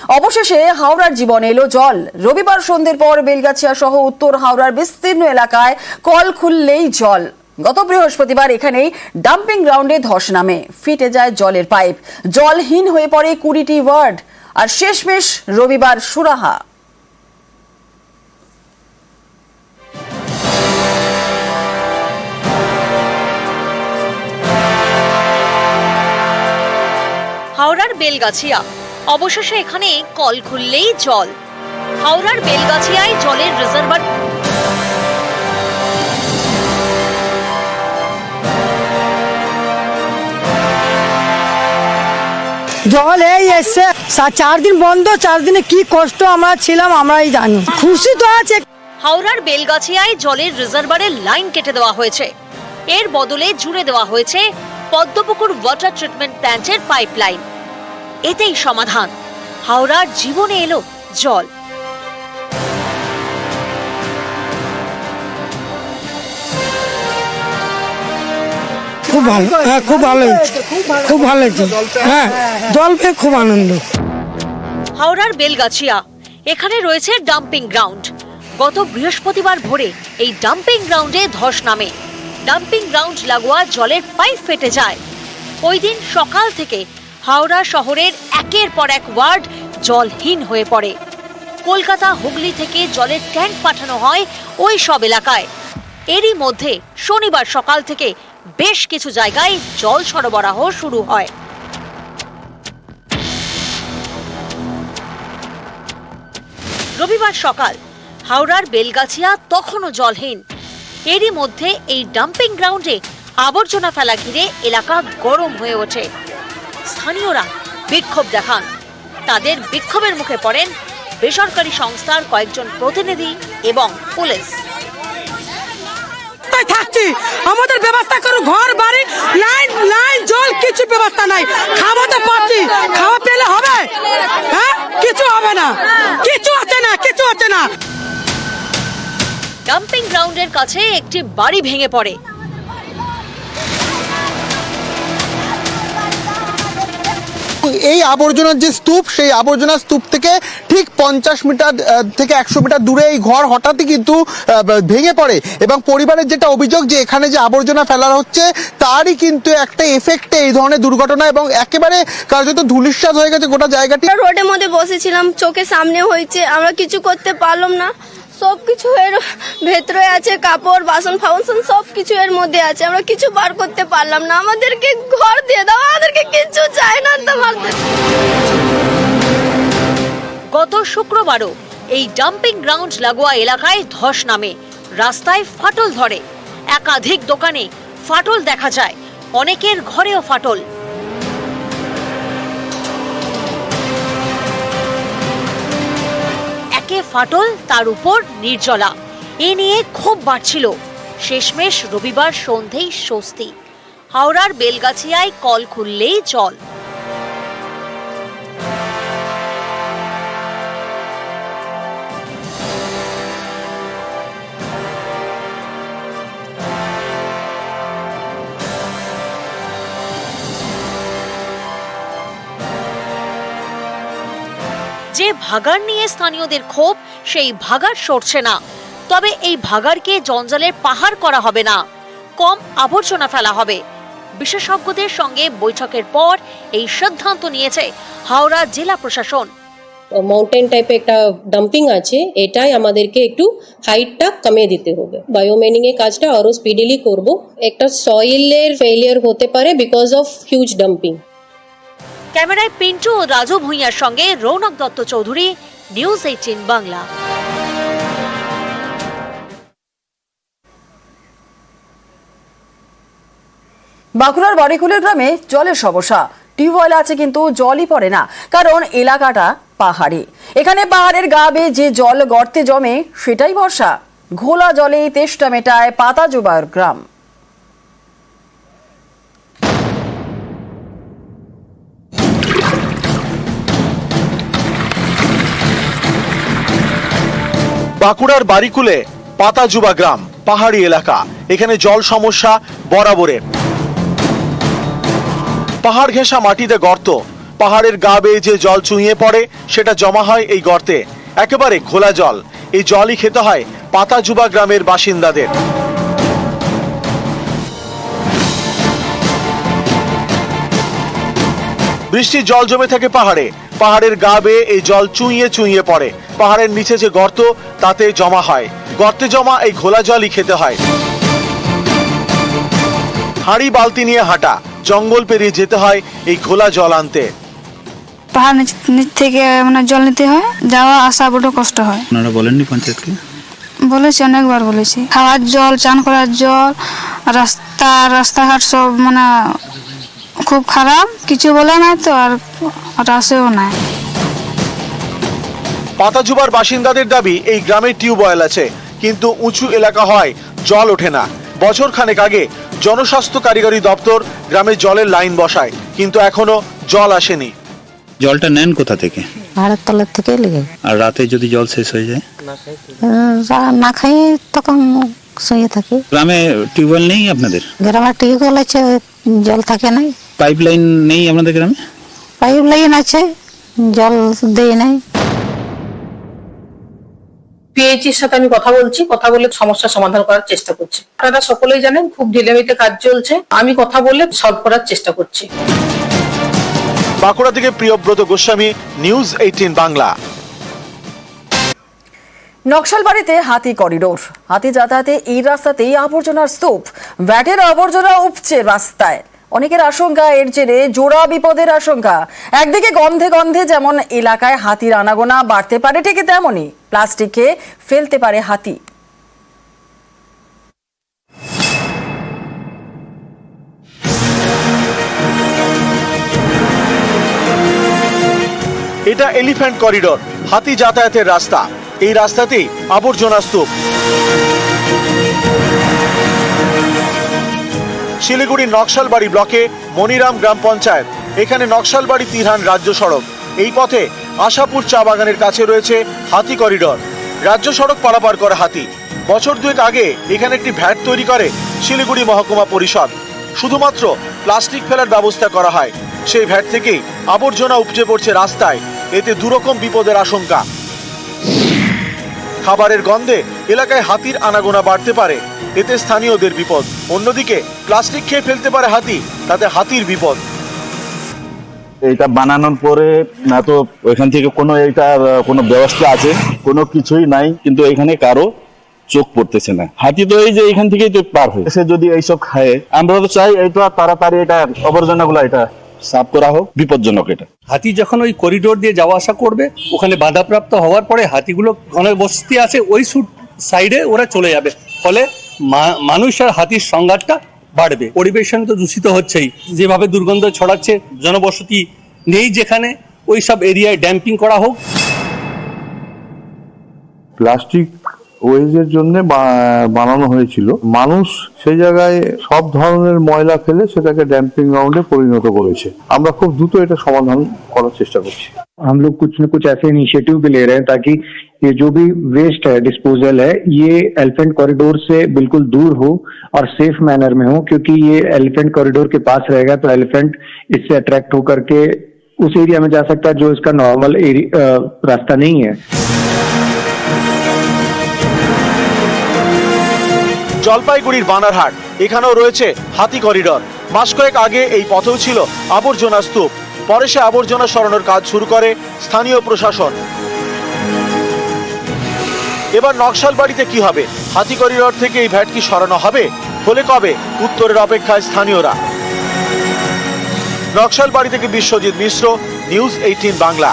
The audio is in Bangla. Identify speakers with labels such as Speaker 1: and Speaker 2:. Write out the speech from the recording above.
Speaker 1: অবশেষে হাওড়ার জীবনে এলো জল। রবিবার সন্ধ্যের পর বেলগাছিয়া সহ উত্তর হাওড়ার বিস্তীর্ণ এলাকায় কল খুললেই জল। গত বৃহস্পতিবার এখানেই ডাম্পিং গ্রাউন্ডে ধস নামে, ফেটে যায় জলের পাইপ, জলহীন হয়ে পড়ে 20টি ওয়ার্ড। আর শেষমেশ রবিবার সুরাহা।
Speaker 2: হাওড়ার বেলগাছিয়া, অবশেষে এখানে কল খুললেই জল। হাওড়ার বেলগাছিয়ায় জলের রিজার্ভার
Speaker 3: জল এই এসছে, 4 দিন বন্ধ, 4 দিনে কি কষ্ট আমরা ছিলাম আমরাই জানি। খুশি তো আছে।
Speaker 2: হাওড়ার বেলগাছিয়ায় জলের রিজার্ভারের লাইন কেটে দেওয়া হয়েছে, এর বদলে জুড়ে দেওয়া হয়েছে পদ্মপুকুর ওয়াটার ট্রিটমেন্ট প্ল্যান্টের পাইপলাইন। এতেই সমাধান, হাওড়ার জীবনে এলো জল।
Speaker 3: খুব ভালো, হ্যাঁ খুব ভালো হয়েছে, খুব ভালো হয়েছে, হ্যাঁ জল পেয়ে খুব আনন্দ।
Speaker 2: হাওড়ার বেলগাছিয়া, এখানে রয়েছে ডাম্পিং গ্রাউন্ড। গত বৃহস্পতিবার ভোরে এই ডাম্পিং গ্রাউন্ডে ধস নামে, ডাম্পিং গ্রাউন্ড লাগোয়া জলের পাইপ ফেটে যায়। ওই দিন সকাল থেকে হাওড়া শহরের একের পর এক ওয়ার্ড জলহীন হয়ে পড়ে। কলকাতা হুগলি থেকে জলের ট্যাঙ্ক পাঠানো হয় ওই সব এলাকায়। এরই মধ্যে শনিবার সকাল থেকে বেশ কিছু জায়গায় জল সরবরাহ শুরু হয়। রবিবার সকাল হাওড়ার বেলগাছিয়া তখনও জলহীন। এরই মধ্যে এই ডাম্পিং গ্রাউন্ডে আবর্জনা ফেলা ঘিরে এলাকা গরম হয়ে ওঠে। স্থানীয়রা বিক্ষোভ দেখান। তাদের বিক্ষোভের মুখে পড়েন বেসরকারি সংস্থার কয়েকজন প্রতিনিধি এবং পুলিশ।
Speaker 3: থাকছি, আমাদের ব্যবস্থা করো, ঘর বাড়ি, লাইন লাইন জল, কিছু ব্যবস্থা নাই। খাওয়া তো পাচ্ছি, খাওয়া পেলে হবে? হ্যাঁ কিছু হবে না, কিছু আছে না, কিছু আছে না।
Speaker 2: ডাম্পিং গ্রাউন্ডের কাছে একটি বাড়ি ভেঙে পড়ে।
Speaker 4: এই আবর্জনার যে স্তূপ, সেই আবর্জনার স্তূপ থেকে ঠিক 50 মিটার থেকে 100 মিটার দূরে এই ঘর হঠাৎই কিন্তু ভেঙে পড়ে। এবং পরিবারের যেটা অভিযোগ যে এখানে যে আবর্জনা ফেলা হচ্ছে তারই কিন্তু একটা এফেক্টে এই ধরনের দুর্ঘটনা, এবং একেবারে কার্যত ধূলিসাৎ হয়ে গেছে গোটা জায়গাটি।
Speaker 5: রোডের মধ্যে বসেছিলাম, চোখের সামনে হয়েছে, আমরা কিছু করতে পারলাম না। সবকিছু এর ভেতরে আছে, কাপড় বাসন ফাউন্সন সবকিছু এর মধ্যে আছে, আমরা কিছু বার করতে পারলাম না। আমাদেরকে ঘর দিয়ে দাও, আমাদেরকে কিছু চাই না তোমাদের।
Speaker 2: গত শুক্রবারও এই ডাম্পিং গ্রাউন্ড লাগোয়া এলাকায় ধস নামে, রাস্তায় ফাটল ধরে। একাধিক দোকানে ফাটল দেখা যায়, অনেকের ঘরেও ফাটল। একে ফাটল, তার উপর নির্জলা, এ নিয়ে ক্ষোভ বাড়ছিল। শেষমেশ রবিবার সন্ধেই স্বস্তি, হাওড়ার বেলগাছিয়ায় কল খুললেই জল। যে ভাগাড় নিয়ে স্থানীয়দের ক্ষোভ, সেই ভাগাড় সরছে না। তবে এই ভাগাড়কে জঞ্জালের পাহাড় করা হবে না, কম আবর্জনা ফেলা হবে। বিশেষজ্ঞদের সঙ্গে বৈঠকের পর এই সিদ্ধান্ত নিয়েছে হাওড়া জেলা প্রশাসন।
Speaker 6: মাউন্টেন টাইপে একটা ডাম্পিং আছে, এটাই আমাদেরকে একটু হাইটটা কমিয়ে দিতে হবে। বায়োমেনিং এর কাজটা আরো স্পিডিলি করব। একটা সয়েলের ফেলিয়ার হতে পারে বিকজ অফ হিউজ ডাম্পিং।
Speaker 2: ক্যামেরায় পিন্টু ও রাজু ভূঁইয়ার সঙ্গে রৌনক দত্ত চৌধুরী, নিউজ 18 বাংলা।
Speaker 1: বাঁকুড়ার বাড়িকুলের গ্রামে জলের সমস্যা। টিউবওয়েল আছে কিন্তু জলই পড়ে না, কারণ এলাকাটা পাহাড়ি। এখানে পাহাড়ের গা বেয়ে যে জল গর্তে জমে সেটাই ভরসা। ঘোলা জলে তেষ্টা মেটায় পাতাজোবার গ্রাম।
Speaker 7: বাঁকুড়ার বাড়িকুলে পাতাজুবা গ্রাম, পাহাড়ি এলাকা। এখানে জল সমস্যা বরাবরের। পাহাড় ঘেঁষা মাটিতে গর্ত, পাহাড়ের গা বেয়ে যে জল চুঁইয়ে পড়ে সেটা জমা হয় এই গর্তে, একেবারে ঘোলা জল। এই জলই খেতে হয় পাতাজুবা গ্রামের বাসিন্দাদের। বৃষ্টির জল জমে থাকে পাহাড়ে, পাহাড়ের গা বেয়ে এই জল চুঁইয়ে চুঁইয়ে পড়ে পাহাড়ের নিচে যে গর্ত তাতে জমা হয়। গর্তে জমা এই ঘোলা জলই খেতে হয়। হাঁড়ি বালতি নিয়ে হাঁটা, জঙ্গল পেরিয়ে যেতে হয় এই ঘোলা জল আনতে।
Speaker 8: পাহাড় নিচ থেকে মানে জল নিতে হয়, যাওয়া আসা বড় কষ্ট হয়।
Speaker 9: আপনারা বলেননি পঞ্চায়েতকে?
Speaker 8: বলেছি, অনেকবার বলেছি। খাওয়ার জল, চান করার জল, রাস্তাঘাট সব মানে খুব খারাপ, কিছু বলে না তো আর আসেও না।
Speaker 7: পাতাজুবার বাসিন্দাদের দাবি এই গ্রামে টিউবওয়েল আছে, কিন্তু উঁচু এলাকা হয় জল ওঠে না। বছর খানেক আগে জনস্বাস্থ্য কারিগরি দপ্তর গ্রামে জলের লাইন বসায়, কিন্তু এখনো জল আসেনি।
Speaker 9: জলটা নেন কোথা থেকে?
Speaker 10: পাহাড়ের তলার থেকে লেগে।
Speaker 9: আর রাতে যদি জল শেষ হয়ে যায়?
Speaker 10: না খাই তখন শুয়ে থাকি।
Speaker 9: গ্রামে টিউবওয়েল নেই আপনাদের?
Speaker 10: গ্রামে টিউবওয়েল আছে, জল থাকে নাই।
Speaker 9: পাইপ লাইন নেই আপনাদের গ্রামে?
Speaker 10: পাইপ লাইন আছে, জল দেয় নাই।
Speaker 11: পিএইচির সাথে আমি কথা বলছি, কথা বলে সমস্যা সমাধান করার চেষ্টা করছি। আপনারা সকলেই জানেন খুব ঢিলেমিতে কাজ চলছে, আমি কথা বলে সলভ করার চেষ্টা করছি।
Speaker 7: বাঁকুড়া থেকে প্রিয়ব্রত গোস্বামী, নিউজ 18 বাংলা।
Speaker 1: নকশালবাড়িতে হাতি করিডোর, হাতি যাতায়াতে এই রাস্তাতেই আবর্জনার স্তূপ, ভ্যাটের আবর্জনা উপচে রাস্তায়। অনেকের আশঙ্কা, এর জেরে জোড়া বিপদের আশঙ্কা। একদিকে গন্ধে গন্ধে যেমন এলাকায় হাতির আনাগোনা বাড়তে পারে, ঠিক তেমনই প্লাস্টিক খেয়ে ফেলতে পারে হাতি।
Speaker 7: এটা এলিফ্যান্ট করিডোর, হাতি যাতায়াতের রাস্তা। এই রাস্তাতেই আবর্জনা স্তূপ। শিলিগুড়ির নকশালবাড়ি ব্লকে মনিরাম গ্রাম পঞ্চায়েত, এখানে নকশালবাড়ি তিরহান রাজ্য সড়ক। এই পথে আশাপুর চা বাগানের কাছে রয়েছে হাতি করিডোর। রাজ্য সড়ক পারাপার করে হাতি। বছর দুয়েক আগে এখানে একটি ভ্যাট তৈরি করে শিলিগুড়ি মহকুমা পরিষদ। শুধুমাত্র প্লাস্টিক ফেলার ব্যবস্থা করা হয়। সেই ভ্যাট থেকেই আবর্জনা উপচে পড়ছে রাস্তায়। এতে দুরকম বিপদের আশঙ্কা। খাবারের গন্ধে এলাকায় হাতির আনাগোনা বাড়তে পারে, এতে স্থানীয়দের বিপদ। অন্যদিকে প্লাস্টিক খেয়ে ফেলতে পারে হাতি, তাতে হাতির বিপদ।
Speaker 12: এটা বানানোর পরে না তো ওইখান থেকে কোনো ব্যবস্থা আছে, কোনো কিছুই নাই, কিন্তু এখানে কারো চোখ পড়তেছে না। হাতি তো এই যে এখান থেকেই তো পার হয়ে সে যদি এইসব খায়, আমরা তো চাই এটা তাড়াতাড়ি এটা আবর্জনাগুলো এটা সাফ করা হোক, বিপজ্জনক এটা।
Speaker 13: হাতি যখন ওই করিডোর দিয়ে যাওয়া আসা করবে, ওখানে বাধাপ্রাপ্ত হওয়ার পরে হাতিগুলো ঘনবসতি আছে ওই সাইডে ওরা চলে যাবে, ফলে মানুষ আর হাতির সংঘাতটা বাড়বে। পরিবেশ তো দূষিত হচ্ছেই, যেভাবে দুর্গন্ধ ছড়াচ্ছে, জনবসতি নেই যেখানে, ওই সব এরিয়ায় ড্যাম্পিং করা হোক।
Speaker 12: প্লাস্টিক ওয়েজের জন্য বানানো হয়েছিল। মানুষ সেই জায়গায় সব ধরনের ময়লা ফেলে সেটাকে ড্যাম্পিং গ্রাউন্ডে পরিণত করেছে। আমরা খুব দ্রুত এটা সমাধান করার চেষ্টা করছি।
Speaker 14: हम लोग कुछ न कुछ ऐसे इनिशिएटिव भी ले रहे हैं ताकि ये जो भी वेस्ट है, डिस्पोजल है, ये एलिफेंट कॉरिडोर से बिल्कुल दूर हो और सेफ मैनर में हो, क्योंकि ये एलिफेंट कॉरिडोर के पास रहेगा तो एलिफेंट इससे अट्रैक्ट होकर के उस एरिया में जा सकता है जो इसका नॉर्मल रास्ता नहीं है।
Speaker 7: জলপাইগুড়ির বানারহাট, এখানেও রয়েছে হাতি করিডোর। মাস কয়েক আগে এই পথেও ছিল আবর্জনা স্তূপ। পরে সে আবর্জনা সরানোর কাজ শুরু করে স্থানীয় প্রশাসন। এবার নকশালবাড়িতে কি হবে? হাতি করিডোর থেকে এই ভ্যাট কি সরানো হবে? হলে কবে? উত্তরের অপেক্ষায় স্থানীয়রা। নকশালবাড়ি থেকে বিশ্বজিৎ মিশ্র, নিউজ 18 বাংলা।